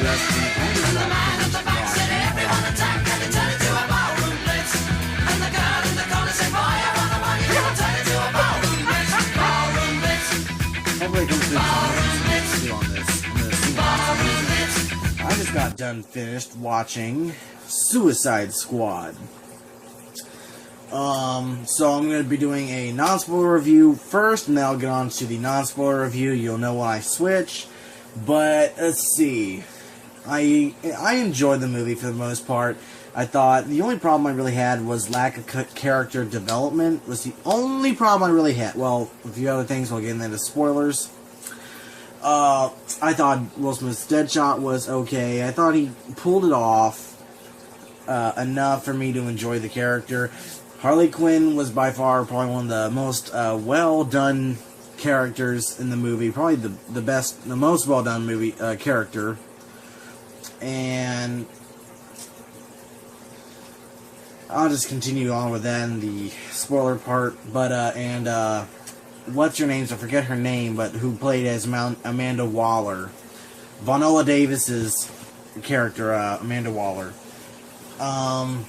rest of the And the man at the back said everyone attack, and it turned into a ballroom blitz. And the girl in the corner said, boy, I wanna walk you, it'll turn into a ballroom blitz. Ballroom blitz. Hopefully it comes through on this. Ballroom blitz. I just got done finished watching Suicide Squad. So I'm going to be doing a non-spoiler review first, and then I'll get on to the non-spoiler review. You'll know when I switch. But, let's see. I enjoyed the movie for the most part. I thought the only problem I really had was lack of character development. Was the only problem I really had. Well, a few other things, we'll get into spoilers. I thought Will Smith's Deadshot was okay. I thought he pulled it off enough for me to enjoy the character. Harley Quinn was by far probably one of the most well-done characters in the movie. Probably the best, the most well-done movie character. And I'll just continue on with that in the spoiler part. But, what's her name? I forget her name, but who played as Amanda Waller. Viola Davis's character, Amanda Waller. Now,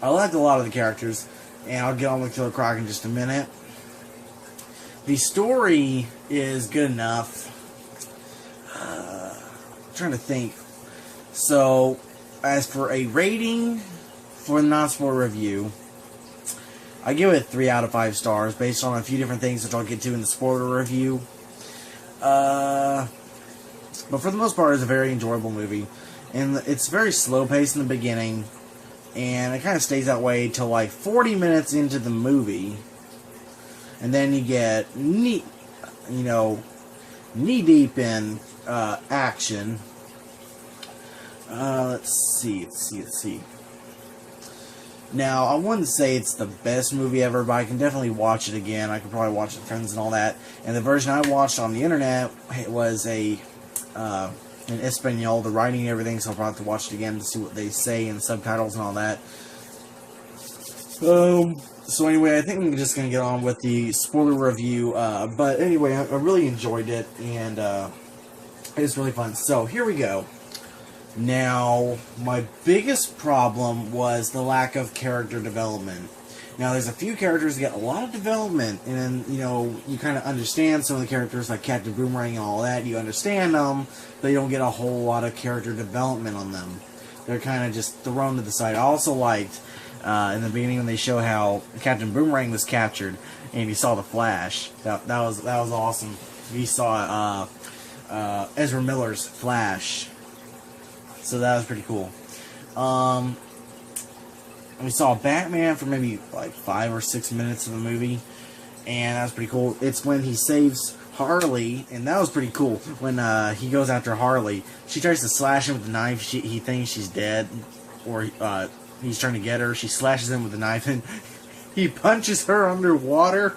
I liked a lot of the characters, and I'll get on with Killer Croc in just a minute. The story is good enough. I'm trying to think. So, as for a rating for the non-spoiler review, I give it 3 out of 5 stars based on a few different things that I'll get to in the spoiler review. But for the most part, it's a very enjoyable movie. And it's very slow-paced in the beginning. And it kind of stays that way till like 40 minutes into the movie. And then you get knee-deep in action. Let's see. Now, I wouldn't say it's the best movie ever, but I can definitely watch it again. I could probably watch it with friends and all that. And the version I watched on the internet was in Espanol, the writing and everything, so I'll probably have to watch it again to see what they say and the subtitles and all that. So anyway, I think I'm just going to get on with the spoiler review. But anyway, I really enjoyed it, and it was really fun. So, here we go. Now, my biggest problem was the lack of character development. Now, there's a few characters that get a lot of development, and you kind of understand some of the characters, like Captain Boomerang and all that. You understand them, but you don't get a whole lot of character development on them. They're kind of just thrown to the side. I also liked, in the beginning when they show how Captain Boomerang was captured, and you saw the Flash. That was awesome. You saw Ezra Miller's Flash. So that was pretty cool. We saw Batman for maybe like 5 or 6 minutes of the movie, and that was pretty cool. It's when he saves Harley, and that was pretty cool. When he goes after Harley, she tries to slash him with the knife. He thinks she's dead, or he's trying to get her. She slashes him with the knife, and he punches her underwater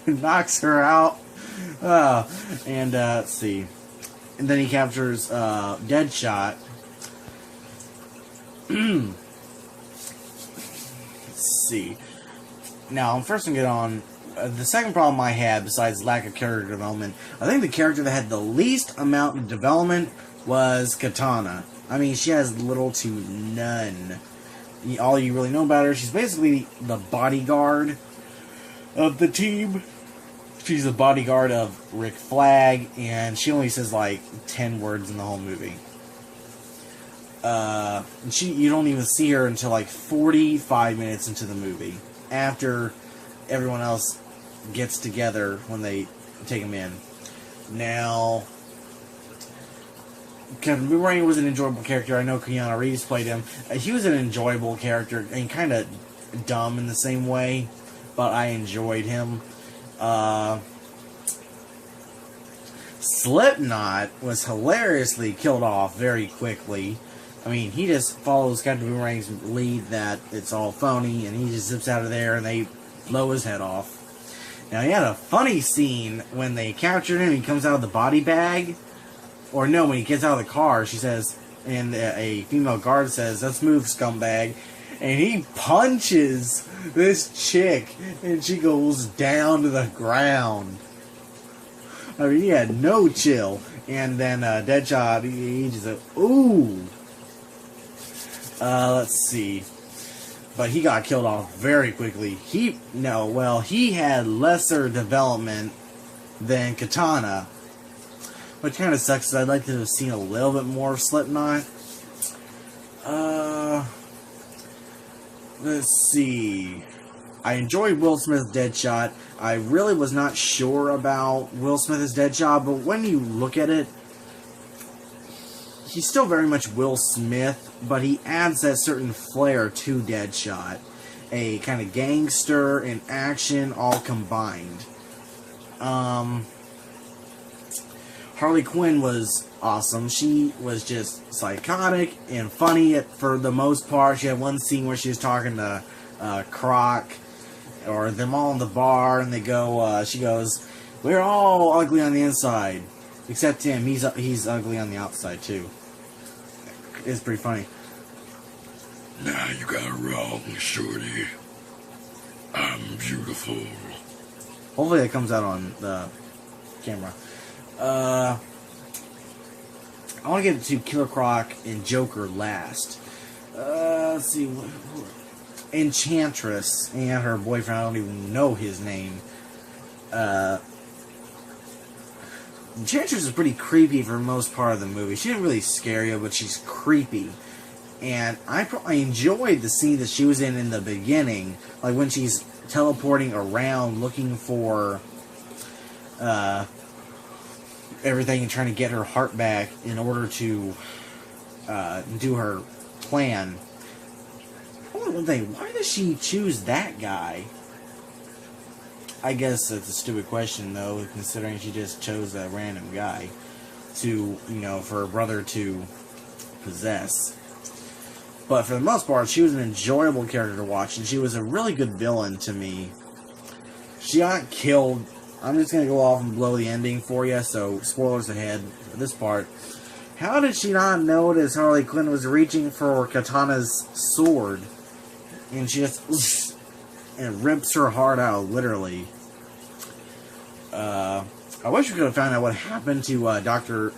and knocks her out. Let's see. And then he captures Deadshot. Let's see. Now, I'm first going to get on the second problem I had, besides lack of character development. I think the character that had the least amount of development was Katana. I mean, she has little to none. All you really know about her, she's basically the bodyguard of the team. She's the bodyguard of Rick Flag, and she only says like 10 words in the whole movie. You don't even see her until like 45 minutes into the movie, after everyone else gets together when they take him in. Now, Captain Boomerang was an enjoyable character. I know Keanu Reeves played him. He was an enjoyable character, and kind of dumb in the same way, but I enjoyed him. Slipknot was hilariously killed off very quickly. I mean, he just follows Captain Boomerang's lead that it's all phony, and he just zips out of there, and they blow his head off. Now, he had a funny scene when they captured him. He comes out of the body bag. Or no, when he gets out of the car, she says, and a female guard says, "Let's move, scumbag." And he punches this chick, and she goes down to the ground. I mean, he had no chill. And then Deadshot, he just ooh. Let's see. But he got killed off very quickly. He had lesser development than Katana, which kind of sucks. 'Cause I'd like to have seen a little bit more of Slipknot. Let's see. I enjoyed Will Smith's Deadshot. I really was not sure about Will Smith's Deadshot, but when you look at it, he's still very much Will Smith, but he adds that certain flair to Deadshot. A kind of gangster and action all combined. Harley Quinn was awesome. She was just psychotic and funny for the most part. She had one scene where she was talking to Croc, or them all in the bar, and they go, she goes, "We're all ugly on the inside, except him. He's ugly on the outside too." It's pretty funny. Nah, you got it wrong, shorty. I'm beautiful. Hopefully that comes out on the camera. I want to get to Killer Croc and Joker last. Let's see. Enchantress and her boyfriend, I don't even know his name. Enchantress is pretty creepy for most part of the movie. She didn't really scare you, but she's creepy. And I enjoyed the scene that she was in the beginning, like when she's teleporting around looking for everything and trying to get her heart back in order to do her plan. I wonder one thing, why does she choose that guy? I guess that's a stupid question, though, considering she just chose a random guy to, for her brother to possess. But for the most part, she was an enjoyable character to watch, and she was a really good villain to me. She got killed. I'm just going to go off and blow the ending for you, so spoilers ahead for this part. How did she not notice Harley Quinn was reaching for Katana's sword? And she just and rips her heart out, literally. I wish we could have found out what happened to Dr.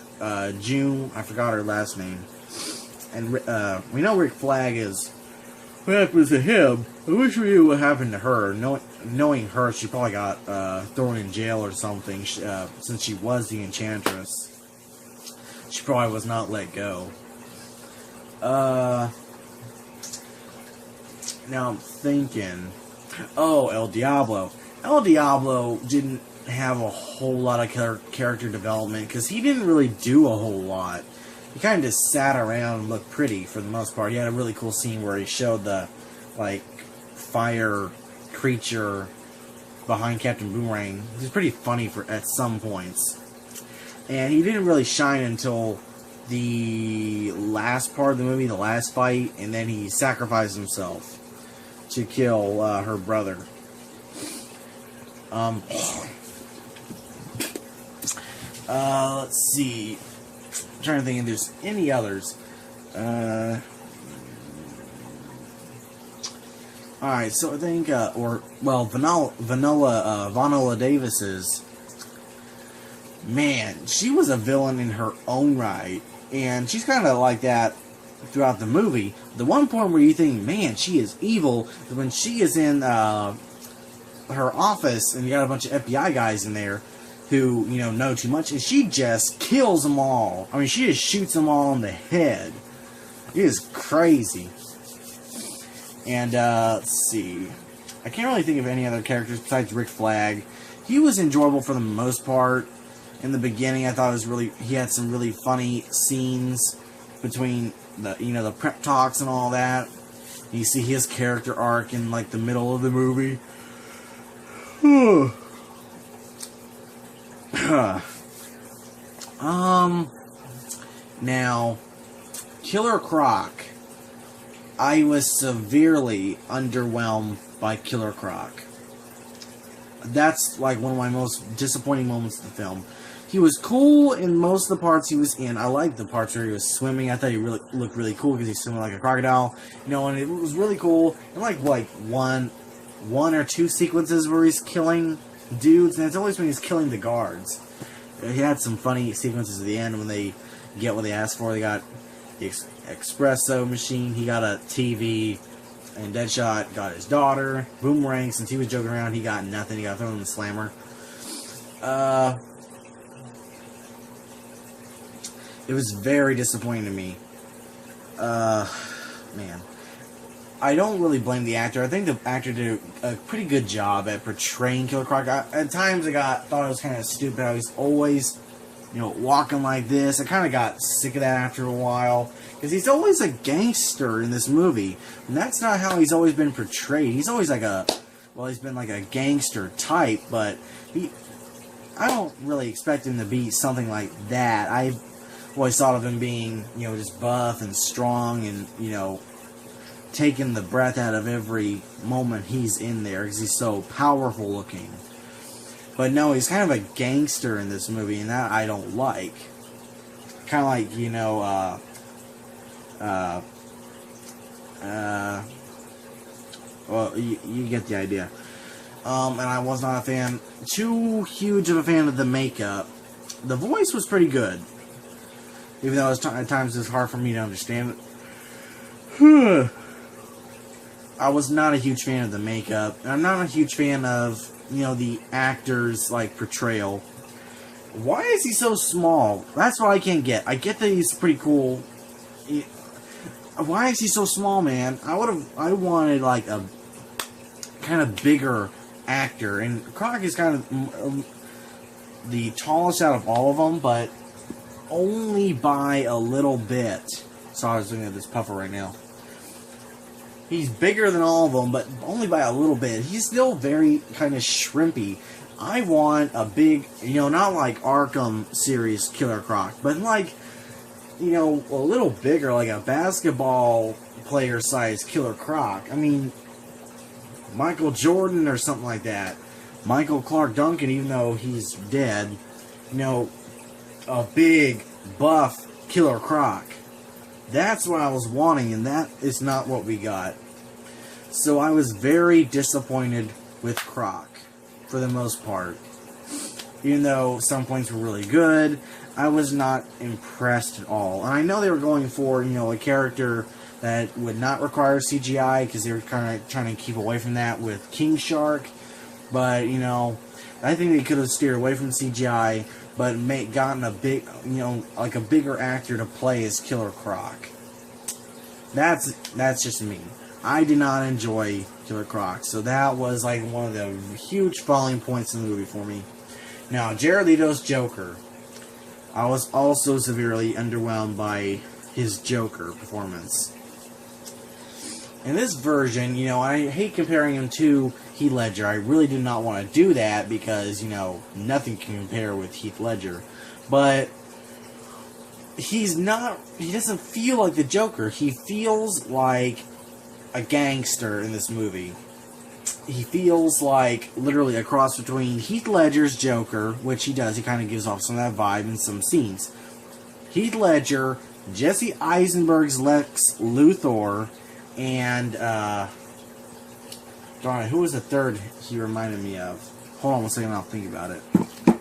June. I forgot her last name. And we know Rick Flag is. What happened to him? I wish we knew what happened to her. Knowing her, she probably got thrown in jail or something. Since she was the Enchantress, she probably was not let go. Now I'm thinking. Oh, El Diablo. El Diablo didn't have a whole lot of character development because he didn't really do a whole lot. He kind of just sat around and looked pretty for the most part. He had a really cool scene where he showed the, fire creature behind Captain Boomerang. It was pretty funny at some points. And he didn't really shine until the last part of the movie, the last fight, and then he sacrificed himself to kill her brother. Let's see. I'm trying to think if there's any others. Alright, so I think, Vanola Davis's, man, she was a villain in her own right, and she's kind of like that throughout the movie. The one point where you think, man, she is evil, is when she is in her office, and you got a bunch of FBI guys in there who, know too much, and she just kills them all. I mean, she just shoots them all in the head. It is crazy. And, let's see. I can't really think of any other characters besides Rick Flag. He was enjoyable for the most part. In the beginning, I thought he had some really funny scenes between the prep talks and all that. You see his character arc in, the middle of the movie. Now, Killer Croc. I was severely underwhelmed by Killer Croc. That's one of my most disappointing moments of the film. He was cool in most of the parts he was in. I liked the parts where he was swimming. I thought he really looked really cool because he's swimming like a crocodile. And it was really cool. And one or two sequences where he's killing dudes, and it's always when he's killing the guards. He had some funny sequences at the end when they get what they asked for. They got the espresso machine. He got a TV. And Deadshot got his daughter. Boomerang, since he was joking around, he got nothing. He got thrown in the slammer. It was very disappointing to me. Man. I don't really blame the actor. I think the actor did a pretty good job at portraying Killer Croc. At times I thought it was kind of stupid how he's always, walking like this. I kind of got sick of that after a while. Because he's always a gangster in this movie. And that's not how he's always been portrayed. He's always like he's been like a gangster type, but I don't really expect him to be something like that. I always thought of him being, just buff and strong and, taking the breath out of every moment he's in there because he's so powerful looking. But no, he's kind of a gangster in this movie, and that I don't like. Kind of like, well, you get the idea. And I was not a fan, too huge of a fan of the makeup. The voice was pretty good, even though at times it was hard for me to understand it. I was not a huge fan of the makeup, and I'm not a huge fan of, the actor's, portrayal. Why is he so small? That's what I can't get. I get that he's pretty cool. Why is he so small, man? I wanted, a kind of bigger actor, and Croc is kind of the tallest out of all of them, but only by a little bit. So I was looking at this puffer right now. He's bigger than all of them, but only by a little bit. He's still very kind of shrimpy. I want a big, not like Arkham series Killer Croc, but a little bigger, like a basketball player size Killer Croc. I mean, Michael Jordan or something like that. Michael Clark Duncan, even though he's dead, a big, buff Killer Croc. That's what I was wanting, and that is not what we got. So I was very disappointed with Croc, for the most part. Even though some points were really good, I was not impressed at all. And I know they were going for, a character that would not require CGI, because they were kind of trying to keep away from that with King Shark. But, I think they could have steered away from CGI, but gotten a big, a bigger actor to play as Killer Croc. That's just me. I did not enjoy Killer Croc, so that was one of the huge falling points in the movie for me. Now, Jared Leto's Joker. I was also severely underwhelmed by his Joker performance. In this version, I hate comparing him to Heath Ledger. I really do not want to do that because, nothing can compare with Heath Ledger. But he doesn't feel like the Joker. He feels like a gangster in this movie. He feels like literally a cross between Heath Ledger's Joker, which he does. He kind of gives off some of that vibe in some scenes. Heath Ledger, Jesse Eisenberg's Lex Luthor, and, darn it, who was the third he reminded me of? Hold on one second, I'll think about it.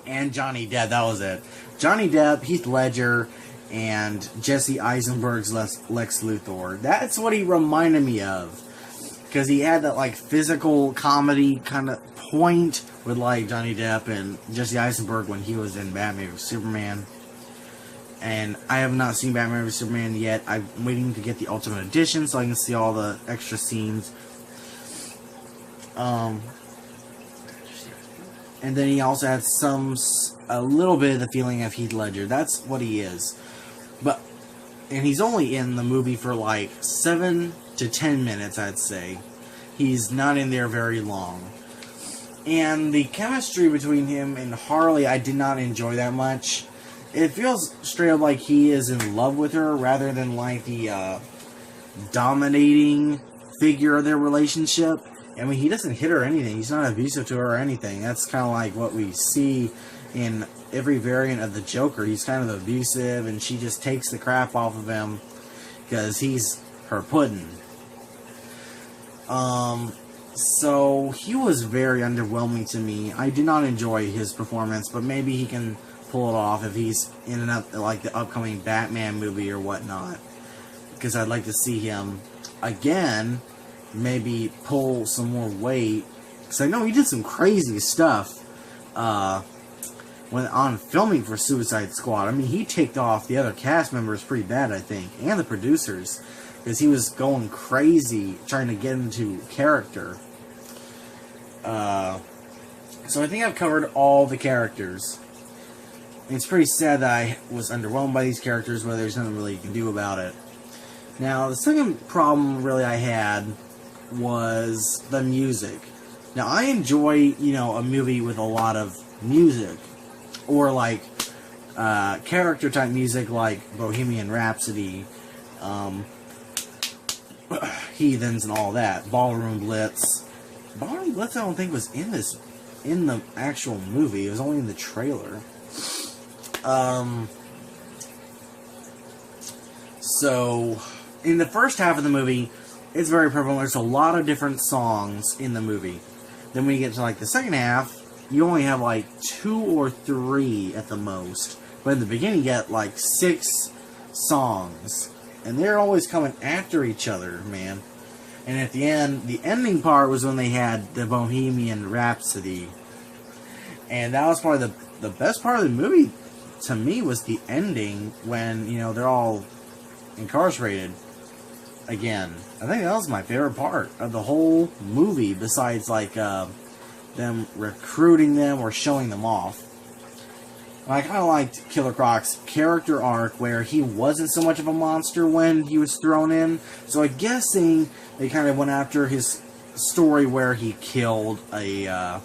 And Johnny Depp, that was it. Johnny Depp, Heath Ledger, and Jesse Eisenberg's Lex Luthor. That's what he reminded me of. Because he had that, physical comedy kind of point with, Johnny Depp and Jesse Eisenberg when he was in Batman v Superman. And I have not seen Batman v Superman yet. I'm waiting to get the Ultimate Edition so I can see all the extra scenes. And then he also had a little bit of the feeling of Heath Ledger. That's what he is. And he's only in the movie for 7 to 10 minutes, I'd say. He's not in there very long. And the chemistry between him and Harley, I did not enjoy that much. It feels straight up like he is in love with her rather than the dominating figure of their relationship. I mean, he doesn't hit her or anything. He's not abusive to her or anything. That's kind of like what we see in every variant of the Joker. He's kind of abusive, and she just takes the crap off of him because he's her pudding. So he was very underwhelming to me. I did not enjoy his performance, but maybe he can pull it off if he's in and up like the upcoming Batman movie or whatnot. Because I'd like to see him again, maybe pull some more weight. Because I know he did some crazy stuff when on filming for Suicide Squad. I mean, he ticked off the other cast members pretty bad, I think, and the producers, because he was going crazy trying to get into character. So I think I've covered all the characters. It's pretty sad that I was underwhelmed by these characters, but there's nothing really you can do about it. Now, the second problem really I had was the music. Now, I enjoy, you know, a movie with a lot of music, or like character type music like Bohemian Rhapsody, Heathens and all that, Ballroom Blitz. Ballroom Blitz I don't think was in the actual movie. It was only in the trailer. So in the first half of the movie, it's very prevalent. There's a lot of different songs in the movie. Then when you get to like the second half, you only have like 2 or 3 at the most. But in the beginning, you get like 6 songs. And they're always coming after each other, man. And at the end, the ending part was when they had the Bohemian Rhapsody. And that was probably the best part of the movie, to me, was the ending when, you know, they're all incarcerated again. I think that was my favorite part of the whole movie, besides, like, them recruiting them or showing them off. And I kind of liked Killer Croc's character arc, where he wasn't so much of a monster when he was thrown in. So I'm guessing they kind of went after his story where he killed a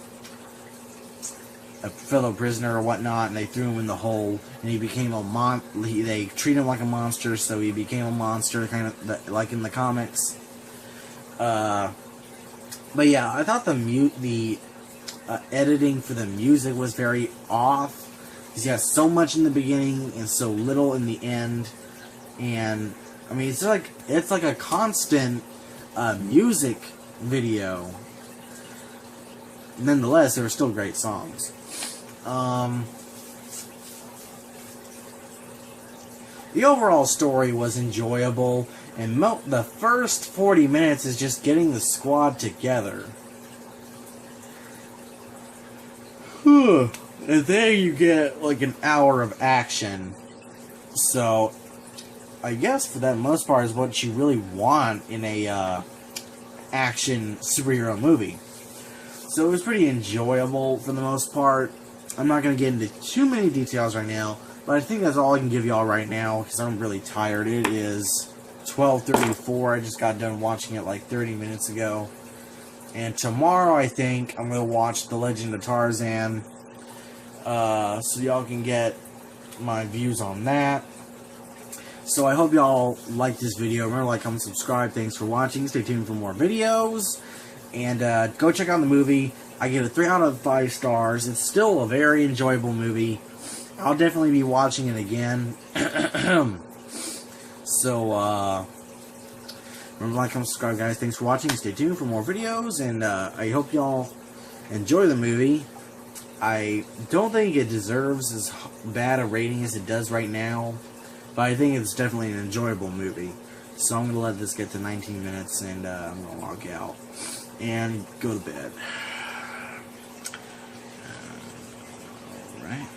fellow prisoner or whatnot, and they threw him in the hole, and he became a they treated him like a monster, so he became a monster, kind of like in the comics. But yeah, I thought the editing for the music was very off. Because you have so much in the beginning and so little in the end, and I mean it's like a constant music video. Nonetheless, there were still great songs. The overall story was enjoyable, and the first 40 minutes is just getting the squad together. And then you get like an hour of action. So I guess for that most part is what you really want in a action superhero movie. So it was pretty enjoyable for the most part. I'm not going to get into too many details right now, but I think that's all I can give y'all right now because I'm really tired. It is 12:34. I just got done watching it like 30 minutes ago. And tomorrow I think I'm going to watch The Legend of Tarzan. So y'all can get my views on that. So I hope y'all like this video. Remember, like, comment, subscribe. Thanks for watching. Stay tuned for more videos. And go check out the movie. I give it 3 out of 5 stars. It's still a very enjoyable movie. I'll definitely be watching it again. So, remember, like, comment, subscribe, guys. Thanks for watching. Stay tuned for more videos. And I hope y'all enjoy the movie. I don't think it deserves as bad a rating as it does right now, but I think it's definitely an enjoyable movie. So I'm going to let this get to 19 minutes, and I'm going to log out and go to bed. Alright.